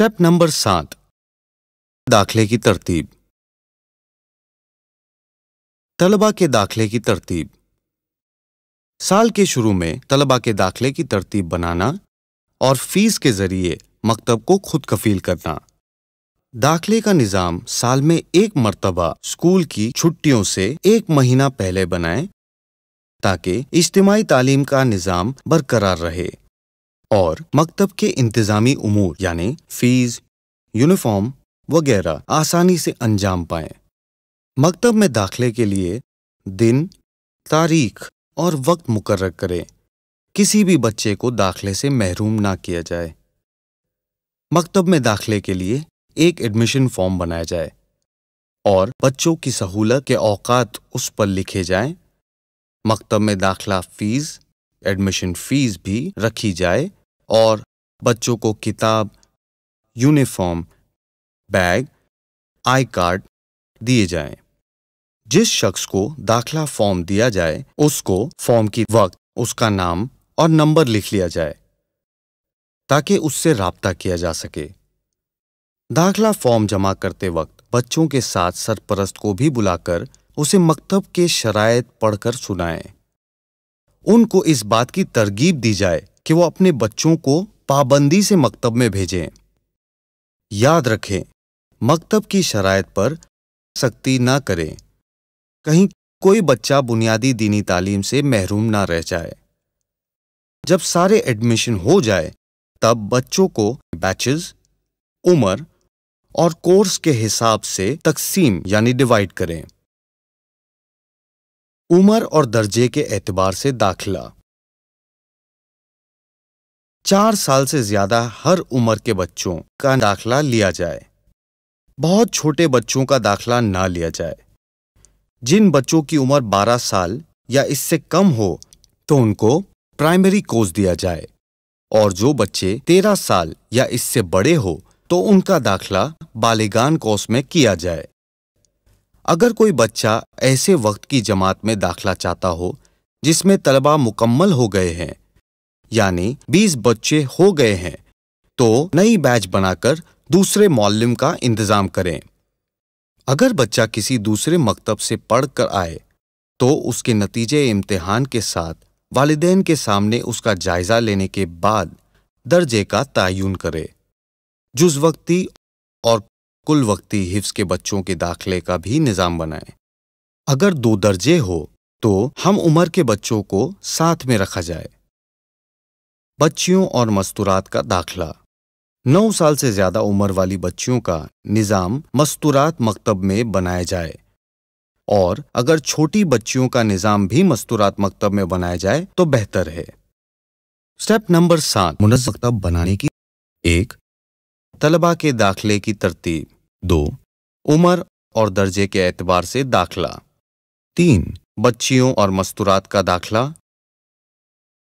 Step number 7 داخلے کی ترتیب۔ طلبہ کے داخلے کی ترتیب۔ سال کے شروع میں طلبہ کے داخلے کی ترتیب بنانا اور فیس کے ذریعے مکتب کو خود کفیل کرنا۔ داخلے کا نظام سال میں ایک مرتبہ اسکول کی چھٹیوں سے 1 مہینہ پہلے بنائیں تاکہ اجتماعی تعلیم کا نظام برقرار رہے اور مکتب کے انتظامی امور یعنی فیس، یونیفارم وغیرہ آسانی سے انجام پائیں۔ مکتب میں داخلے کے لیے دن، تاریخ اور وقت مقرر کریں۔ کسی بھی بچے کو داخلے سے محروم نہ کیا جائے۔ مکتب میں داخلے کے لیے ایک ایڈمیشن فارم بنایا جائے اور بچوں کی سہولت کے اوقات اس پر لکھے جائیں۔ مکتب میں داخلہ فیس، ایڈمیشن فیس بھی رکھی جائے اور بچوں کو کتاب، یونیفارم، بیگ، آئی کارڈ دیے جائیں۔ جس شخص کو داخلہ فارم دیا جائے اس کو فارم کی وقت اس کا نام اور نمبر لکھ لیا جائے تاکہ اس سے رابطہ کیا جا سکے۔ داخلہ فارم جمع کرتے وقت بچوں کے ساتھ سرپرست کو بھی بلا کر اسے مکتب کے شرائط پڑھ کر سنائیں۔ ان کو اس بات کی ترغیب دی جائے کہ وہ اپنے بچوں کو پابندی سے مکتب میں بھیجیں۔ یاد رکھیں، مکتب کی شرائط پر سختی نہ کریں، کہیں کوئی بچہ بنیادی دینی تعلیم سے محروم نہ رہ جائے۔ جب سارے ایڈمیشن ہو جائے تب بچوں کو بیچز، عمر اور کورس کے حساب سے تقسیم یعنی ڈیوائڈ کریں۔ عمر اور درجے کے اعتبار سے داخلہ۔ 4 سال سے زیادہ ہر عمر کے بچوں کا داخلہ لیا جائے۔ بہت چھوٹے بچوں کا داخلہ نہ لیا جائے۔ جن بچوں کی عمر 12 سال یا اس سے کم ہو تو ان کو پرائمری کورس دیا جائے اور جو بچے 13 سال یا اس سے بڑے ہو تو ان کا داخلہ بالغان کورس میں کیا جائے۔ اگر کوئی بچہ ایسے وقت کی جماعت میں داخلہ چاہتا ہو جس میں طلبہ مکمل ہو گئے ہیں یعنی 20 بچے ہو گئے ہیں تو نئی بیچ بنا کر دوسرے معلم کا انتظام کریں۔ اگر بچہ کسی دوسرے مکتب سے پڑھ کر آئے تو اس کے نتیجے امتحان کے ساتھ والدین کے سامنے اس کا جائزہ لینے کے بعد درجے کا تعین کرے۔ جز وقتی اور کل وقتی حفظ کے بچوں کے داخلے کا بھی نظام بنائیں۔ اگر 2 درجے ہو تو ہم عمر کے بچوں کو ساتھ میں رکھا جائے۔ بچیوں اور مستورات کا داخلہ۔ 9 سال سے زیادہ عمر والی بچیوں کا نظام مستورات مکتب میں بنایا جائے اور اگر چھوٹی بچیوں کا نظام بھی مستورات مکتب میں بنایا جائے تو بہتر ہے۔ اسٹیپ نمبر 7 منظم مکتب بنانے کی۔ 1 طلبہ کے داخلے کی ترتیب۔ 2 عمر اور درجے کے اعتبار سے داخلہ۔ 3 بچیوں اور مستورات کا داخلہ۔